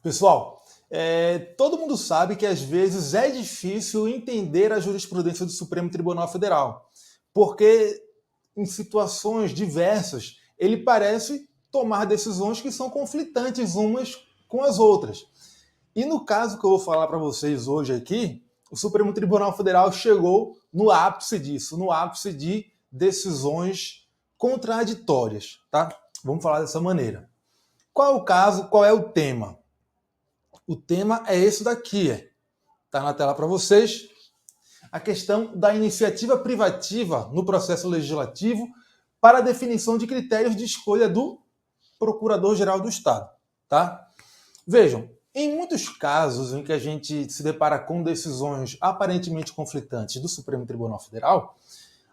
Pessoal, todo mundo sabe que às vezes é difícil entender a jurisprudência do Supremo Tribunal Federal, porque em situações diversas ele parece tomar decisões que são conflitantes umas com as outras. E no caso que eu vou falar para vocês hoje aqui, o Supremo Tribunal Federal chegou no ápice disso, no ápice de decisões contraditórias, tá? Vamos falar dessa maneira. Qual é o caso? Qual é o tema? O tema é esse daqui, está na tela para vocês. A questão da iniciativa privativa no processo legislativo para a definição de critérios de escolha do Procurador-Geral do Estado. Tá? Vejam, em muitos casos em que a gente se depara com decisões aparentemente conflitantes do Supremo Tribunal Federal,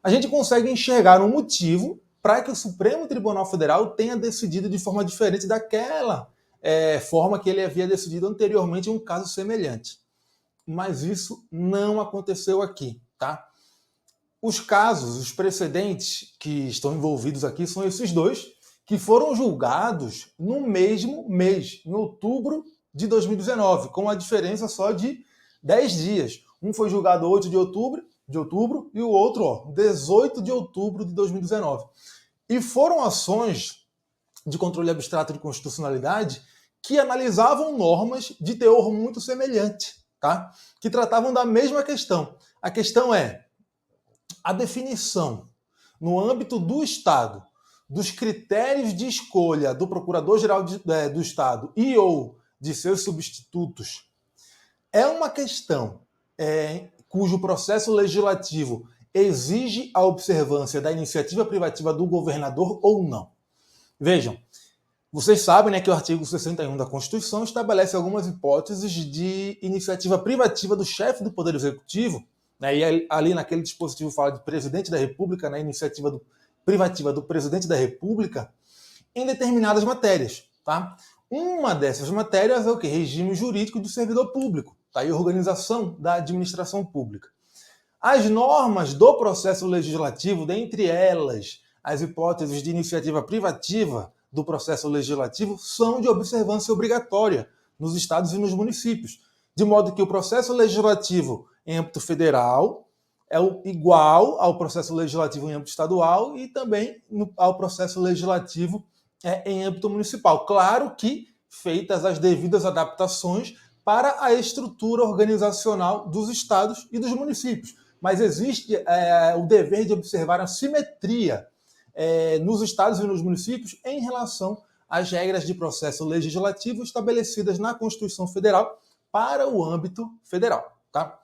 a gente consegue enxergar um motivo para que o Supremo Tribunal Federal tenha decidido de forma diferente daquela forma que ele havia decidido anteriormente em um caso semelhante. Mas isso não aconteceu aqui, tá? Os casos, os precedentes que estão envolvidos aqui são esses dois, que foram julgados no mesmo mês, em outubro de 2019, com a diferença só de 10 dias. Um foi julgado 8 de outubro e o outro, 18 de outubro de 2019. E foram ações de controle abstrato de constitucionalidade que analisavam normas de teor muito semelhante, tá? Que tratavam da mesma questão. A questão é a definição, no âmbito do Estado, dos critérios de escolha do Procurador-Geral do Estado e ou de seus substitutos, é uma questão cujo processo legislativo exige a observância da iniciativa privativa do governador ou não. Vejam, vocês sabem, né, que o artigo 61 da Constituição estabelece algumas hipóteses de iniciativa privativa do chefe do Poder Executivo, né, e ali naquele dispositivo fala de presidente da República, na iniciativa privativa do presidente da República, em determinadas matérias. Tá? Uma dessas matérias é o quê? Regime jurídico do servidor público, tá? E organização da administração pública. As normas do processo legislativo, dentre elas as hipóteses de iniciativa privativa do processo legislativo, são de observância obrigatória nos estados e nos municípios, de modo que o processo legislativo em âmbito federal é igual ao processo legislativo em âmbito estadual e também ao processo legislativo em âmbito municipal. Claro que feitas as devidas adaptações para a estrutura organizacional dos estados e dos municípios. Mas existe o dever de observar a simetria nos estados e nos municípios em relação às regras de processo legislativo estabelecidas na Constituição Federal para o âmbito federal. Tá?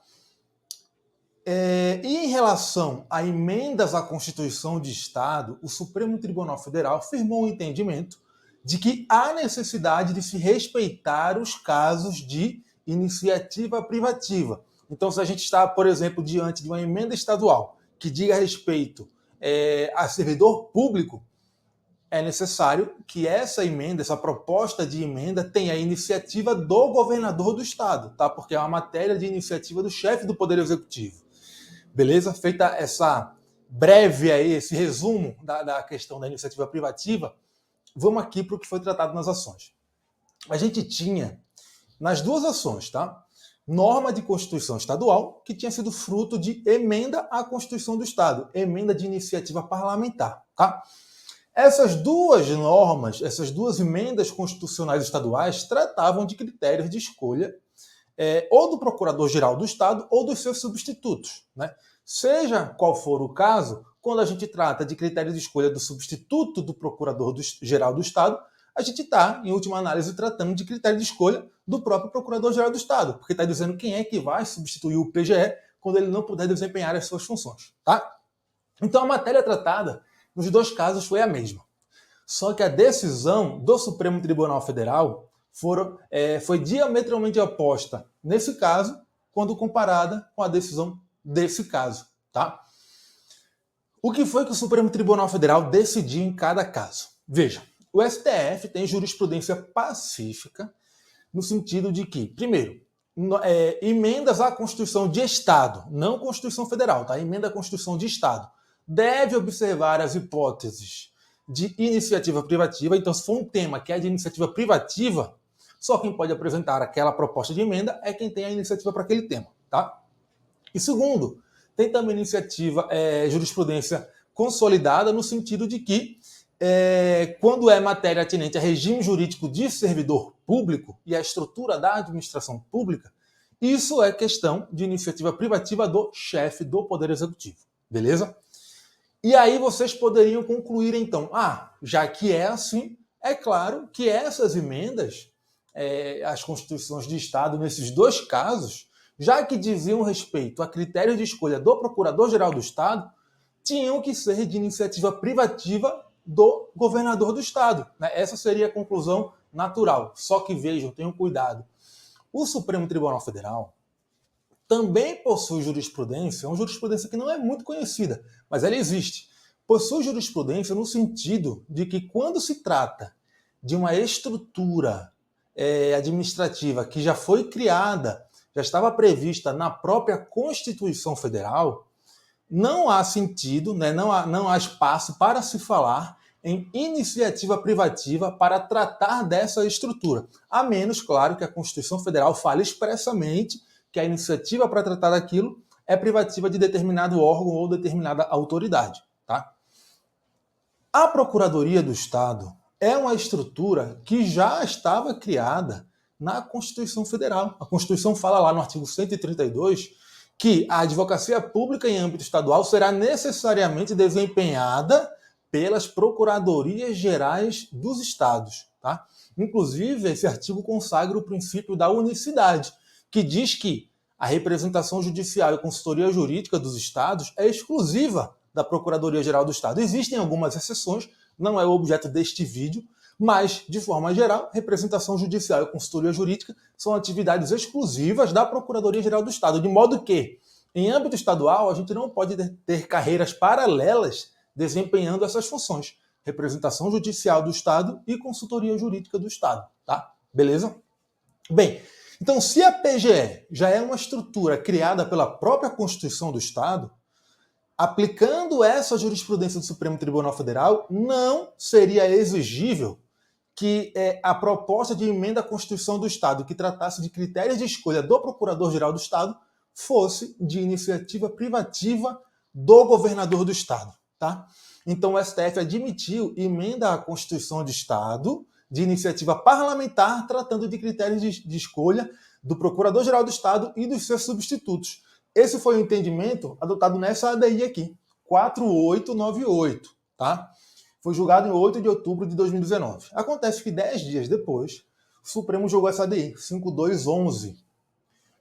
E em relação a emendas à Constituição de Estado, o Supremo Tribunal Federal firmou um entendimento de que há necessidade de se respeitar os casos de iniciativa privativa. Então, se a gente está, por exemplo, diante de uma emenda estadual que diga respeito a servidor público, é necessário que essa emenda, essa proposta de emenda, tenha a iniciativa do governador do estado, tá? Porque é uma matéria de iniciativa do chefe do Poder Executivo. Beleza? Feita essa breve aí, esse resumo da questão da iniciativa privativa, vamos aqui para o que foi tratado nas ações. A gente tinha, nas duas ações, tá? Norma de Constituição Estadual, que tinha sido fruto de emenda à Constituição do Estado, emenda de iniciativa parlamentar, tá? Essas duas normas, essas duas emendas constitucionais estaduais tratavam de critérios de escolha ou do Procurador-Geral do Estado ou dos seus substitutos, né? Seja qual for o caso, quando a gente trata de critérios de escolha do substituto do Procurador-Geral do Estado, a gente está, em última análise, tratando de critério de escolha do próprio Procurador-Geral do Estado, porque está dizendo quem é que vai substituir o PGE quando ele não puder desempenhar as suas funções. Tá? Então, a matéria tratada nos dois casos foi a mesma. Só que a decisão do Supremo Tribunal Federal foi diametralmente oposta nesse caso, quando comparada com a decisão desse caso. Tá? O que foi que o Supremo Tribunal Federal decidiu em cada caso? Veja, o STF tem jurisprudência pacífica no sentido de que, primeiro, emendas à Constituição de Estado, não Constituição Federal, tá? Emenda à Constituição de Estado, deve observar as hipóteses de iniciativa privativa. Então, se for um tema que é de iniciativa privativa, Só quem pode apresentar aquela proposta de emenda é quem tem a iniciativa para aquele tema, tá? E segundo, tem também iniciativa, jurisprudência consolidada no sentido de que quando é matéria atinente a regime jurídico de servidor público e a estrutura da administração pública, isso é questão de iniciativa privativa do chefe do Poder Executivo, beleza? E aí vocês poderiam concluir então, já que é assim, é claro que essas emendas, as constituições de Estado nesses dois casos, já que diziam respeito a critérios de escolha do Procurador-Geral do Estado, tinham que ser de iniciativa privativa do governador do Estado, né? Essa seria a conclusão natural. Só que vejam, tenham cuidado. O Supremo Tribunal Federal também possui jurisprudência, uma jurisprudência que não é muito conhecida, mas ela existe. Possui jurisprudência no sentido de que quando se trata de uma estrutura administrativa que já foi criada, já estava prevista na própria Constituição Federal, não há sentido, né, não há espaço para se falar em iniciativa privativa para tratar dessa estrutura, a menos, claro, que a Constituição Federal fale expressamente que a iniciativa para tratar daquilo é privativa de determinado órgão ou determinada autoridade, tá? A Procuradoria do Estado é uma estrutura que já estava criada na Constituição Federal. A Constituição fala lá no artigo 132 que a advocacia pública em âmbito estadual será necessariamente desempenhada pelas Procuradorias Gerais dos Estados, tá? Inclusive, esse artigo consagra o princípio da unicidade, que diz que a representação judicial e consultoria jurídica dos estados é exclusiva da Procuradoria-Geral do Estado. Existem algumas exceções, não é o objeto deste vídeo, mas, de forma geral, representação judicial e consultoria jurídica são atividades exclusivas da Procuradoria-Geral do Estado, de modo que, em âmbito estadual, a gente não pode ter carreiras paralelas desempenhando essas funções. Representação judicial do Estado e consultoria jurídica do Estado, tá? Beleza? Bem, então, se a PGE já é uma estrutura criada pela própria Constituição do Estado, aplicando essa jurisprudência do Supremo Tribunal Federal, não seria exigível que a proposta de emenda à Constituição do Estado que tratasse de critérios de escolha do Procurador-Geral do Estado fosse de iniciativa privativa do governador do Estado, tá? Então, o STF admitiu emenda à Constituição do Estado de iniciativa parlamentar tratando de critérios de escolha do Procurador-Geral do Estado e dos seus substitutos. Esse foi o entendimento adotado nessa ADI aqui, 4898, tá? Foi julgado em 8 de outubro de 2019. Acontece que 10 dias depois, o Supremo julgou essa ADI, 5211,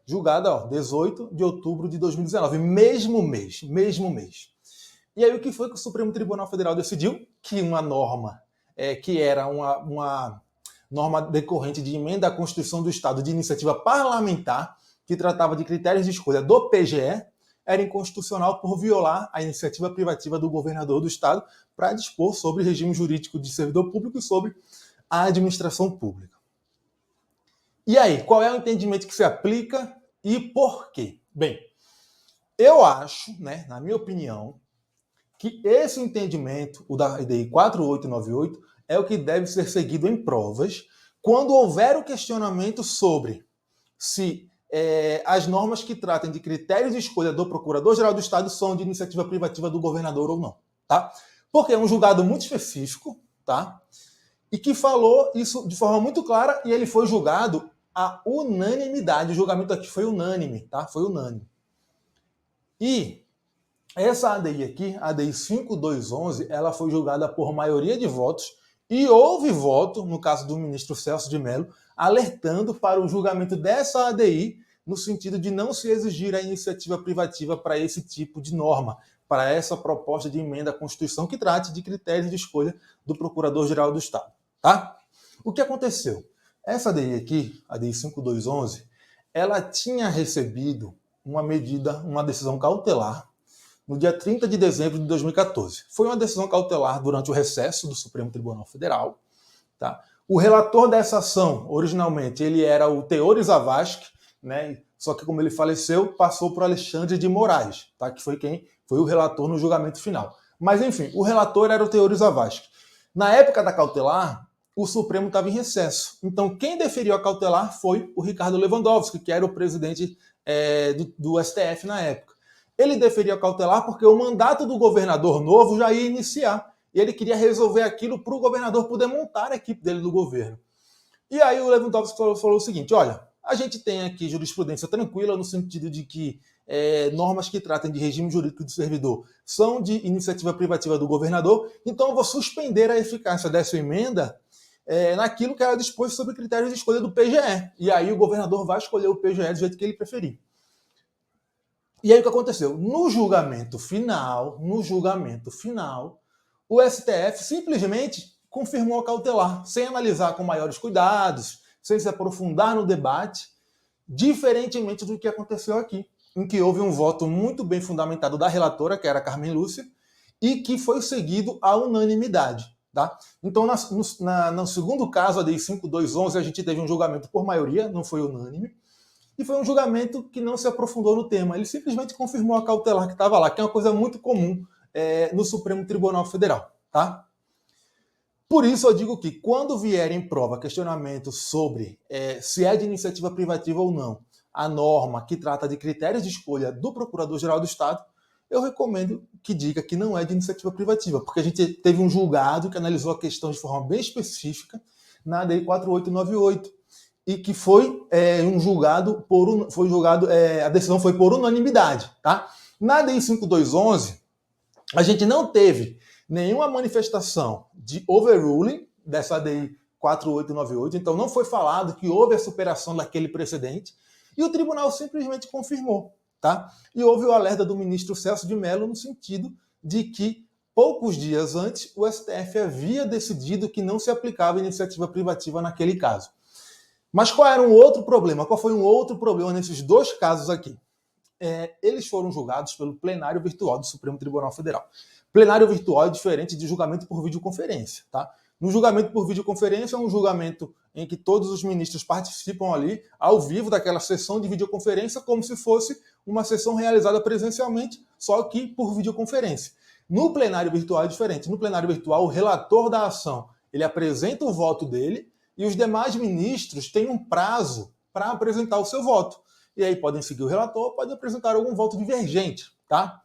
julgada 18 de outubro de 2019, mesmo mês. E aí o que foi que o Supremo Tribunal Federal decidiu? Que uma norma que era uma norma decorrente de emenda à Constituição do Estado de iniciativa parlamentar, que tratava de critérios de escolha do PGE, era inconstitucional por violar a iniciativa privativa do governador do Estado para dispor sobre regime jurídico de servidor público e sobre a administração pública. E aí, qual é o entendimento que se aplica e por quê? Bem, eu acho, né, na minha opinião, que esse entendimento, o da EDI 4898, é o que deve ser seguido em provas quando houver o questionamento sobre se as normas que tratam de critérios de escolha do Procurador-Geral do Estado são de iniciativa privativa do governador ou não, tá? Porque é um julgado muito específico, tá? E que falou isso de forma muito clara e ele foi julgado à unanimidade. O julgamento aqui foi unânime, tá? Foi unânime. E essa ADI aqui, a ADI 5211, ela foi julgada por maioria de votos e houve voto, no caso do ministro Celso de Mello, alertando para o julgamento dessa ADI no sentido de não se exigir a iniciativa privativa para esse tipo de norma, para essa proposta de emenda à Constituição que trate de critérios de escolha do Procurador-Geral do Estado, tá? O que aconteceu? Essa ADI aqui, a ADI 5211, ela tinha recebido uma decisão cautelar no dia 30 de dezembro de 2014. Foi uma decisão cautelar durante o recesso do Supremo Tribunal Federal, tá? O relator dessa ação, originalmente, ele era o Teori Zavascki, né? Só que como ele faleceu, passou para o Alexandre de Moraes, tá? Que foi quem foi o relator no julgamento final. Mas enfim, o relator era o Teori Zavascki. Na época da cautelar, o Supremo estava em recesso. Então, quem deferiu a cautelar foi o Ricardo Lewandowski, que era o presidente do STF na época. Ele deferiu a cautelar porque o mandato do governador novo já ia iniciar. E ele queria resolver aquilo para o governador poder montar a equipe dele do governo. E aí o Lewandowski falou o seguinte, olha, a gente tem aqui jurisprudência tranquila no sentido de que normas que tratam de regime jurídico do servidor são de iniciativa privativa do governador, então eu vou suspender a eficácia dessa emenda naquilo que era disposto sobre critérios de escolha do PGE. E aí o governador vai escolher o PGE do jeito que ele preferir. E aí o que aconteceu? No julgamento final, o STF simplesmente confirmou a cautelar, sem analisar com maiores cuidados, sem se aprofundar no debate, diferentemente do que aconteceu aqui, em que houve um voto muito bem fundamentado da relatora, que era a Carmen Lúcia, e que foi seguido à unanimidade. Tá? Então, no segundo caso, a DI 5211, a gente teve um julgamento por maioria, não foi unânime, e foi um julgamento que não se aprofundou no tema. Ele simplesmente confirmou a cautelar que estava lá, que é uma coisa muito comum no Supremo Tribunal Federal. Tá? Por isso eu digo que quando vier em prova questionamento sobre se é de iniciativa privativa ou não a norma que trata de critérios de escolha do Procurador-Geral do Estado, eu recomendo que diga que não é de iniciativa privativa, porque a gente teve um julgado que analisou a questão de forma bem específica na ADI 4898 e que foi a decisão foi por unanimidade. Tá? Na ADI 5211, a gente não teve nenhuma manifestação de overruling dessa ADI 4898, então não foi falado que houve a superação daquele precedente, e o tribunal simplesmente confirmou. Tá? E houve o alerta do ministro Celso de Mello no sentido de que, poucos dias antes, o STF havia decidido que não se aplicava iniciativa privativa naquele caso. Mas qual era um outro problema? Qual foi um outro problema nesses dois casos aqui? Eles foram julgados pelo plenário virtual do Supremo Tribunal Federal. Plenário virtual é diferente de julgamento por videoconferência. Tá? No julgamento por videoconferência é um julgamento em que todos os ministros participam ali, ao vivo, daquela sessão de videoconferência, como se fosse uma sessão realizada presencialmente, só que por videoconferência. No plenário virtual é diferente. No plenário virtual, o relator da ação ele apresenta o voto dele e os demais ministros têm um prazo para apresentar o seu voto. E aí podem seguir o relator, podem apresentar algum voto divergente. Tá?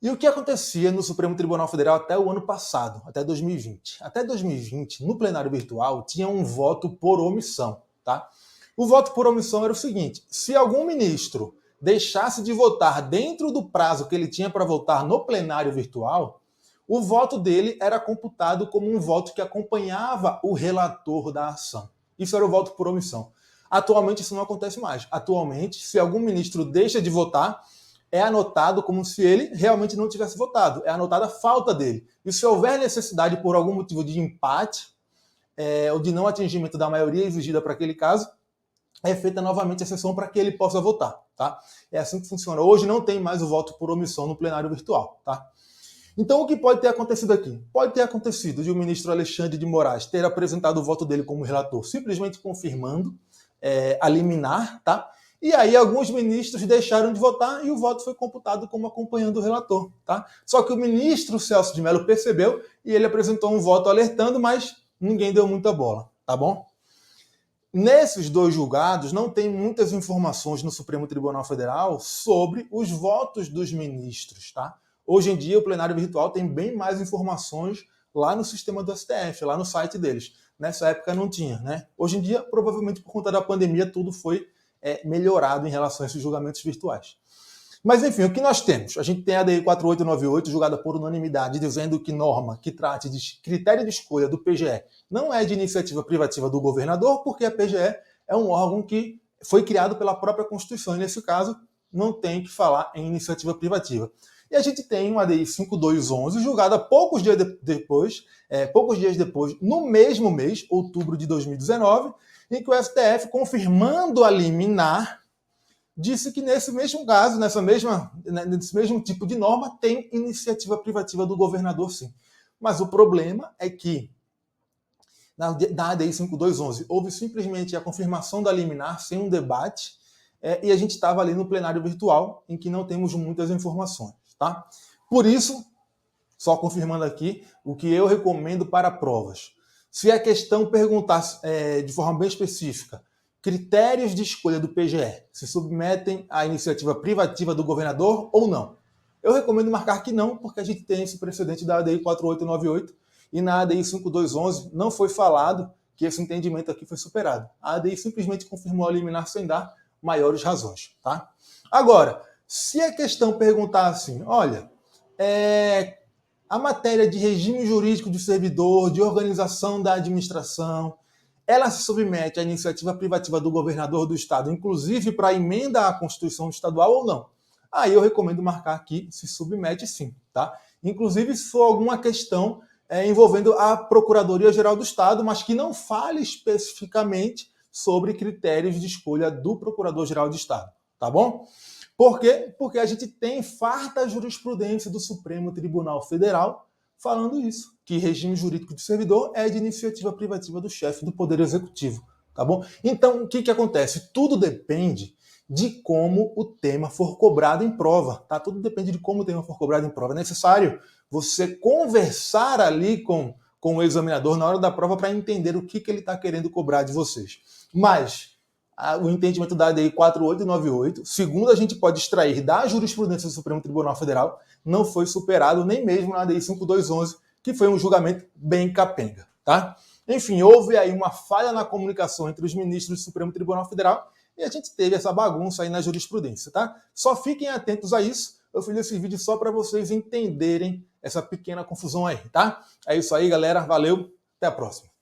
E o que acontecia no Supremo Tribunal Federal até o ano passado, até 2020? Até 2020, no plenário virtual, tinha um voto por omissão. Tá? O voto por omissão era o seguinte: se algum ministro deixasse de votar dentro do prazo que ele tinha para votar no plenário virtual, o voto dele era computado como um voto que acompanhava o relator da ação. Isso era o voto por omissão. Atualmente isso não acontece mais. Atualmente, se algum ministro deixa de votar, é anotado como se ele realmente não tivesse votado. É anotada a falta dele. E se houver necessidade por algum motivo de empate ou de não atingimento da maioria exigida para aquele caso, é feita novamente a sessão para que ele possa votar. Tá? É assim que funciona. Hoje não tem mais o voto por omissão no plenário virtual. Tá? Então, o que pode ter acontecido aqui? Pode ter acontecido de o ministro Alexandre de Moraes ter apresentado o voto dele como relator, simplesmente confirmando a liminar, tá? E aí alguns ministros deixaram de votar e o voto foi computado como acompanhando o relator, tá? Só que o ministro Celso de Mello percebeu e ele apresentou um voto alertando, mas ninguém deu muita bola, tá bom? Nesses dois julgados, não tem muitas informações no Supremo Tribunal Federal sobre os votos dos ministros, tá? Hoje em dia, o plenário virtual tem bem mais informações lá no sistema do STF, lá no site deles. Nessa época não tinha, né? Hoje em dia, provavelmente por conta da pandemia, tudo foi melhorado em relação a esses julgamentos virtuais. Mas, enfim, o que nós temos? A gente tem a ADI 4898, julgada por unanimidade, dizendo que norma que trate de critério de escolha do PGE não é de iniciativa privativa do governador, porque a PGE é um órgão que foi criado pela própria Constituição, e, nesse caso, não tem que falar em iniciativa privativa. E a gente tem uma ADI 5211, julgada poucos dias depois, no mesmo mês, outubro de 2019, em que o STF, confirmando a liminar, disse que nesse mesmo caso, nesse mesmo tipo de norma, tem iniciativa privativa do governador, sim. Mas o problema é que na ADI 5211 houve simplesmente a confirmação da liminar sem um debate, e a gente estava ali no plenário virtual, em que não temos muitas informações. Tá? Por isso, só confirmando aqui, o que eu recomendo para provas. Se a questão perguntar de forma bem específica, critérios de escolha do PGE se submetem à iniciativa privativa do governador ou não? Eu recomendo marcar que não, porque a gente tem esse precedente da ADI 4898 e na ADI 5211 não foi falado que esse entendimento aqui foi superado. A ADI simplesmente confirmou a liminar sem dar maiores razões. Tá? Agora, se a questão perguntar assim, olha, a matéria de regime jurídico do servidor, de organização da administração, ela se submete à iniciativa privativa do governador do estado, inclusive para emenda à Constituição estadual ou não? Aí eu recomendo marcar aqui, se submete sim, tá? Inclusive se for alguma questão envolvendo a Procuradoria-Geral do Estado, mas que não fale especificamente sobre critérios de escolha do Procurador-Geral do Estado, tá bom? Por quê? Porque a gente tem farta jurisprudência do Supremo Tribunal Federal falando isso, que regime jurídico do servidor é de iniciativa privativa do chefe do Poder Executivo, tá bom? Então, o que acontece? Tudo depende de como o tema for cobrado em prova, tá? Tudo depende de como o tema for cobrado em prova. É necessário você conversar ali com o examinador na hora da prova para entender o que ele está querendo cobrar de vocês. Mas o entendimento da ADI 4898, segundo a gente pode extrair da jurisprudência do Supremo Tribunal Federal, não foi superado nem mesmo na ADI 5211, que foi um julgamento bem capenga, tá? Enfim, houve aí uma falha na comunicação entre os ministros do Supremo Tribunal Federal e a gente teve essa bagunça aí na jurisprudência, tá? Só fiquem atentos a isso. Eu fiz esse vídeo só para vocês entenderem essa pequena confusão aí, tá? É isso aí, galera. Valeu. Até a próxima.